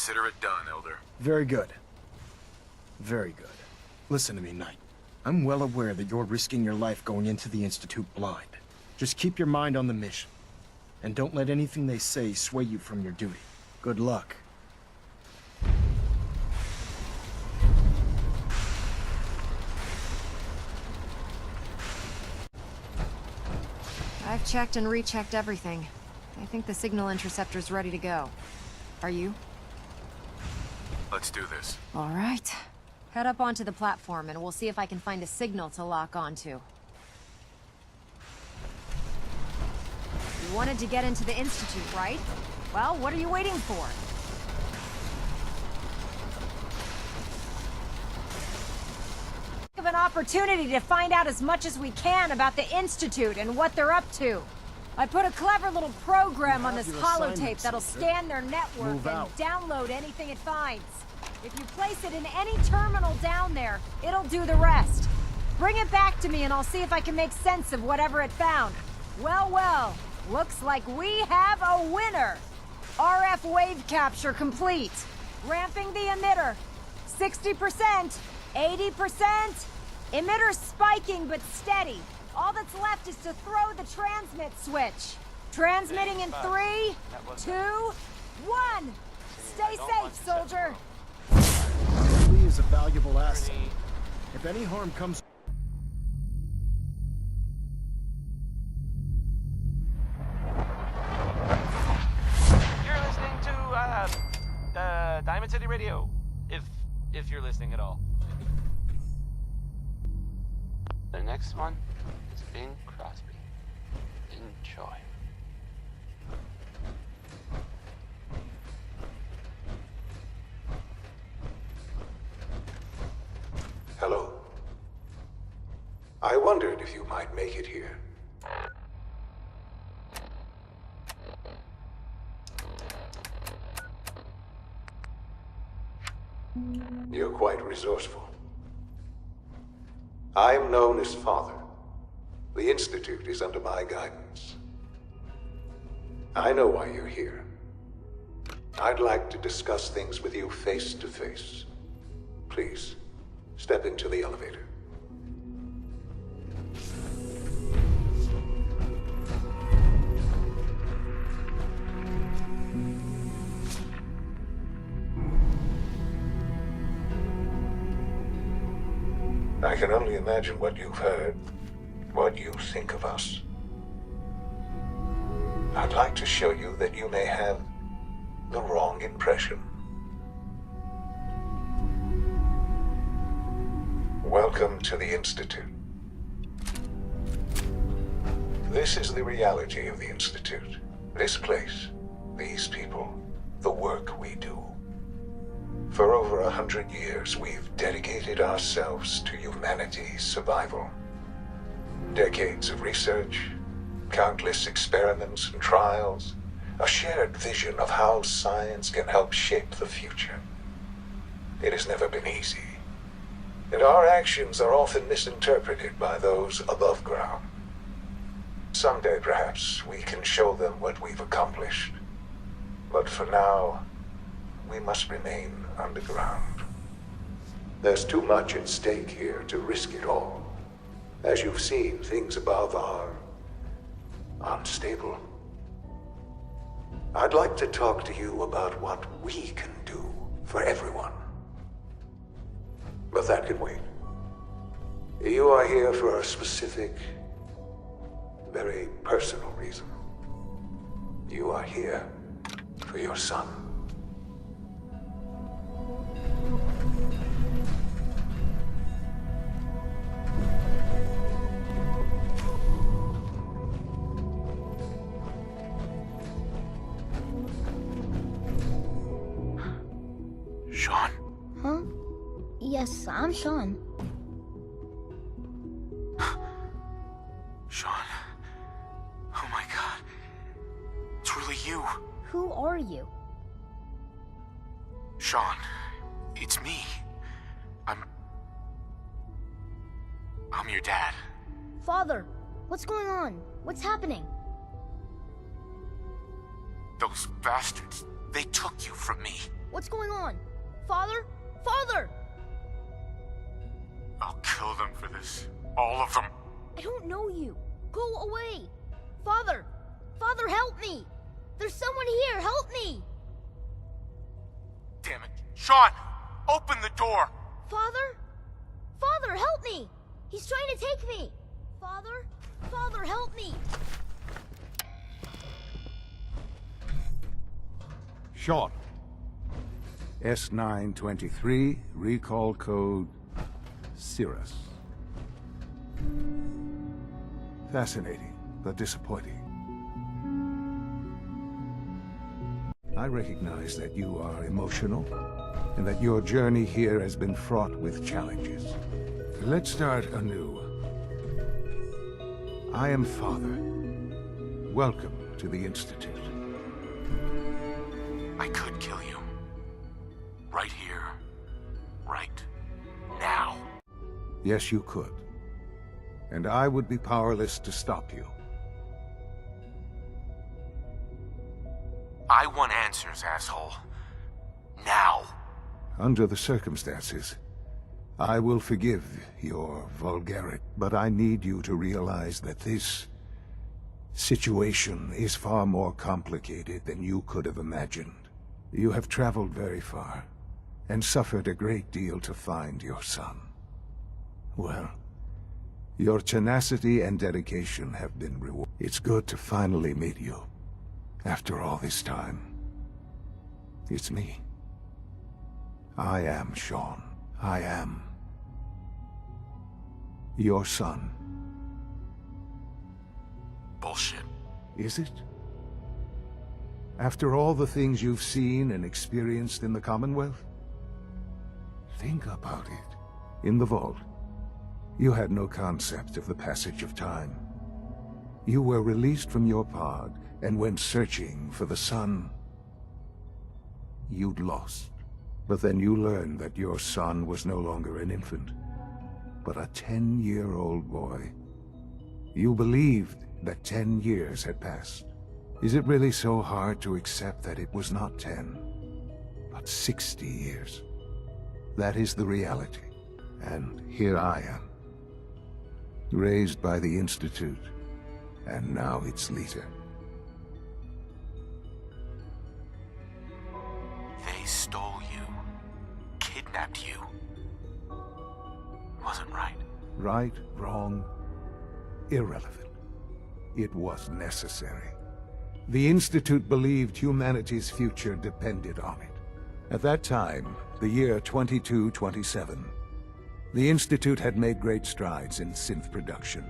Consider it done, Elder. Very good. Very good. Listen to me, Knight. I'm well aware that you're risking your life going into the Institute blind. Just keep your mind on the mission. And don't let anything they say sway you from your duty. Good luck. I've checked and rechecked everything. I think the signal interceptor's ready to go. Are you? Let's do this. All right. Head up onto the platform and we'll see if I can find a signal to lock onto. You wanted to get into the Institute, right? Well, what are you waiting for? Of an opportunity to find out as much as we can about the Institute and what they're up to. I put a clever little program on this holotape that'll scan their network and download anything it finds. If you place it in any terminal down there, it'll do the rest. Bring it back to me and I'll see if I can make sense of whatever it found. Well, well, looks like we have a winner. RF wave capture complete. Ramping the emitter. 60%, 80%. Emitter spiking but steady. All that's left is to throw the transmit switch. Transmitting in 3, 2, 1. Stay safe, soldier. Lee is a valuable asset. If any harm comes... You're listening to, the Diamond City Radio. If you're listening at all. The next one is Bing Crosby. Enjoy. Hello. I wondered if you might make it here. You're quite resourceful. I am known as Father. The Institute is under my guidance. I know why you're here. I'd like to discuss things with you face to face. Please, step into the elevator. I can only imagine what you've heard, what you think of us. I'd like to show you that you may have the wrong impression. Welcome to the Institute. This is the reality of the Institute. This place, these people, the work we do. For over 100 years, we've dedicated ourselves to humanity's survival. Decades of research, countless experiments and trials, a shared vision of how science can help shape the future. It has never been easy, and our actions are often misinterpreted by those above ground. Someday, perhaps, we can show them what we've accomplished. But for now, we must remain underground. There's too much at stake here to risk it all. As you've seen, things above are unstable. I'd like to talk to you about what we can do for everyone. But that can wait. You are here for a specific, very personal reason. You are here for your son. Sean? Huh? Yes, I'm Sean. Sean. Oh my god. It's really you. Who are you? Sean. It's me. I'm your dad. Father, what's going on? What's happening? Those bastards, they took you from me. What's going on? Father? Father! I'll kill them for this. All of them. I don't know you. Go away. Father! Father, help me! There's someone here, help me! Damn it. Sean! Open the door! Father? Father, help me! He's trying to take me! Father? Father, help me! Sean. S923, recall code Cirrus. Fascinating, but disappointing. I recognize that you are emotional, and that your journey here has been fraught with challenges. Let's start anew. I am Father. Welcome to the Institute. I could kill you. Right here. Right now. Yes, you could. And I would be powerless to stop you. I want answers, asshole. Now. Under the circumstances, I will forgive your vulgarity, but I need you to realize that this situation is far more complicated than you could have imagined. You have traveled very far, and suffered a great deal to find your son. Well, your tenacity and dedication have been rewarded. It's good to finally meet you, after all this time. It's me. I am Sean. I am your son. Bullshit. Is it? After all the things you've seen and experienced in the Commonwealth? Think about it. In the vault, you had no concept of the passage of time. You were released from your pod and went searching for the son you'd lost. But then you learned that your son was no longer an infant, but a 10-year-old boy. You believed that 10 years had passed. Is it really so hard to accept that it was not 10, but 60 years? That is the reality. And here I am, raised by the Institute, and now its leader. They stole you. Kidnapped you. Wasn't right. Right, wrong, irrelevant. It was necessary. The Institute believed humanity's future depended on it. At that time, the year 2227, the Institute had made great strides in synth production.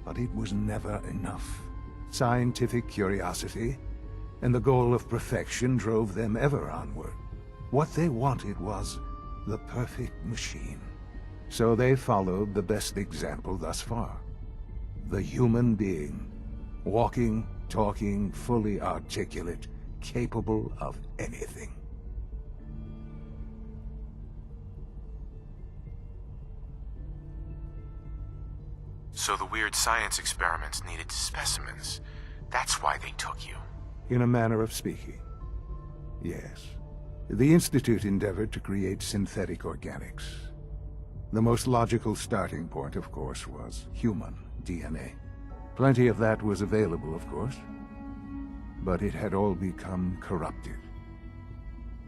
But it was never enough. Scientific curiosity and the goal of perfection drove them ever onward. What they wanted was the perfect machine. So they followed the best example thus far. The human being, walking, talking, fully articulate, capable of anything. So the weird science experiments needed specimens. That's why they took you. In a manner of speaking, yes. The Institute endeavored to create synthetic organics. The most logical starting point, of course, was human DNA. Plenty of that was available, of course, but it had all become corrupted.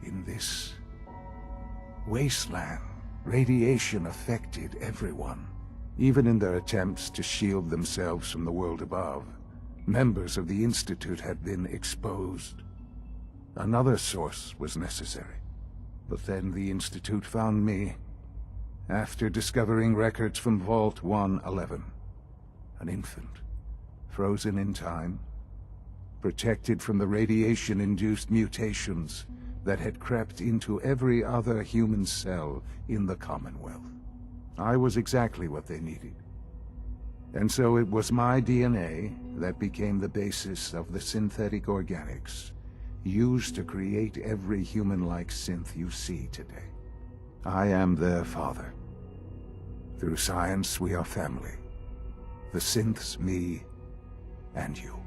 In this wasteland, radiation affected everyone. Even in their attempts to shield themselves from the world above, members of the Institute had been exposed. Another source was necessary. But then the Institute found me, after discovering records from Vault 111. An infant, frozen in time, protected from the radiation-induced mutations that had crept into every other human cell in the Commonwealth. I was exactly what they needed. And so it was my DNA that became the basis of the synthetic organics used to create every human-like synth you see today. I am their father. Through science, we are family. The synths, me, and you.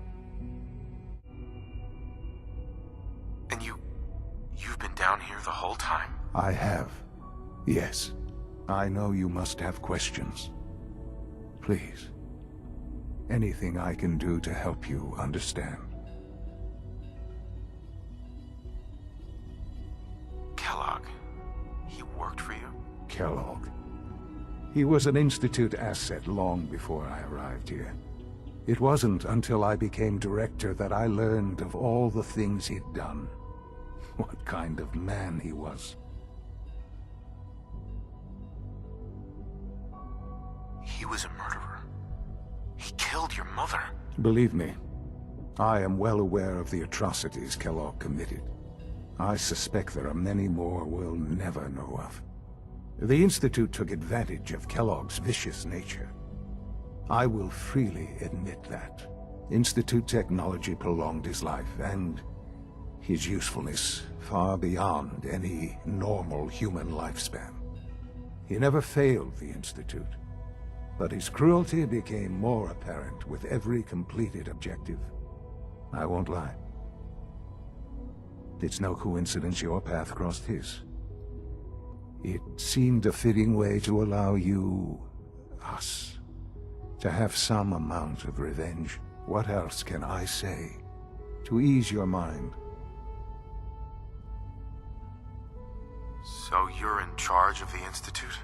And you've been been down here the whole time? I have. Yes. I know you must have questions. Please. Anything I can do to help you understand. Kellogg. He worked for you? Kellogg. He was an Institute asset long before I arrived here. It wasn't until I became director that I learned of all the things he'd done. What kind of man he was. He was a murderer. He killed your mother. Believe me, I am well aware of the atrocities Kellogg committed. I suspect there are many more we'll never know of. The Institute took advantage of Kellogg's vicious nature. I will freely admit that. Institute technology prolonged his life, and his usefulness far beyond any normal human lifespan. He never failed the Institute, but his cruelty became more apparent with every completed objective. I won't lie. It's no coincidence your path crossed his. It seemed a fitting way to allow you, us, to have some amount of revenge. What else can I say to ease your mind? So you're in charge of the Institute?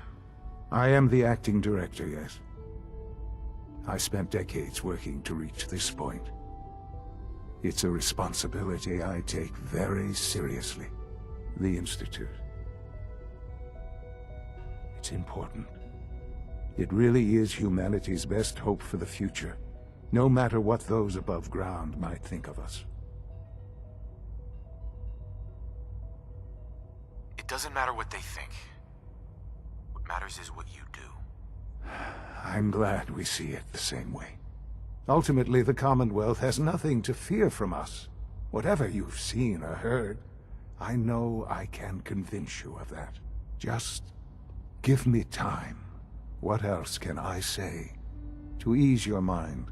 I am the acting director, yes. I spent decades working to reach this point. It's a responsibility I take very seriously. The Institute. It's important. It really is humanity's best hope for the future, no matter what those above ground might think of us. It doesn't matter what they think. What matters is what you do. I'm glad we see it the same way. Ultimately, the Commonwealth has nothing to fear from us. Whatever you've seen or heard, I know I can convince you of that. Just give me time. What else can I say to ease your mind?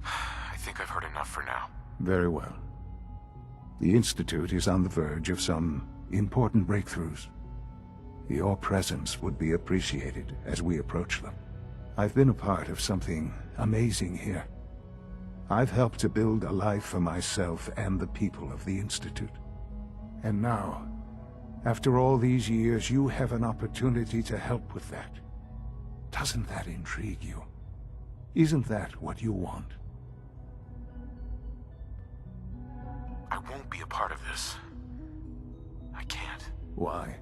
I think I've heard enough for now. Very well. The Institute is on the verge of some important breakthroughs. Your presence would be appreciated as we approach them. I've been a part of something amazing here. I've helped to build a life for myself and the people of the Institute. And now, after all these years, you have an opportunity to help with that. Doesn't that intrigue you? Isn't that what you want? I won't be a part of this. I can't. Why?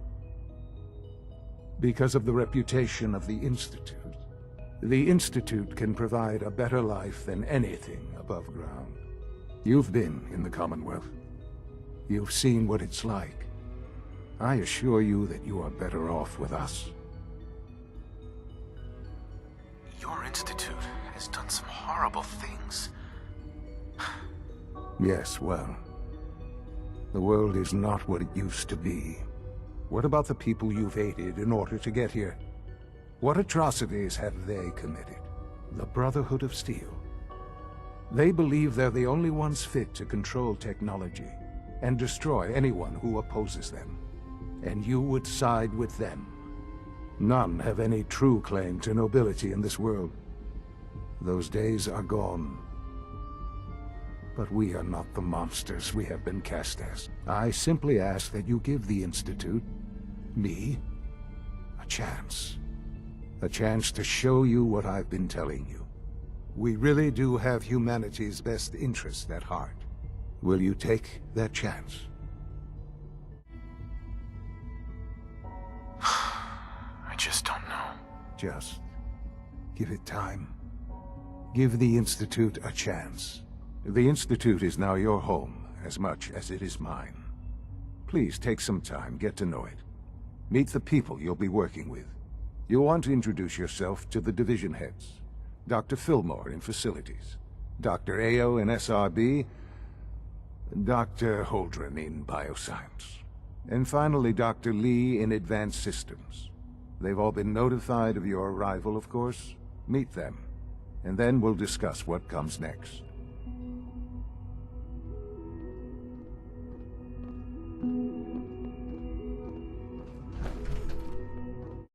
Because of the reputation of the Institute. The Institute can provide a better life than anything above ground. You've been in the Commonwealth. You've seen what it's like. I assure you that you are better off with us. Your Institute has done some horrible things. Yes, well, the world is not what it used to be. What about the people you've aided in order to get here? What atrocities have they committed? The Brotherhood of Steel. They believe they're the only ones fit to control technology and destroy anyone who opposes them. And you would side with them. None have any true claim to nobility in this world. Those days are gone. But we are not the monsters we have been cast as. I simply ask that you give the Institute, me, a chance. A chance to show you what I've been telling you. We really do have humanity's best interest at heart. Will you take that chance? I just don't know. Just give it time. Give the Institute a chance. The Institute is now your home as much as it is mine. Please take some time, get to know it. Meet the people you'll be working with. You'll want to introduce yourself to the division heads. Dr. Fillmore in Facilities, Dr. Ao in SRB, Dr. Holdren in Bioscience, and finally Dr. Lee in Advanced Systems. They've all been notified of your arrival, of course. Meet them, and then we'll discuss what comes next.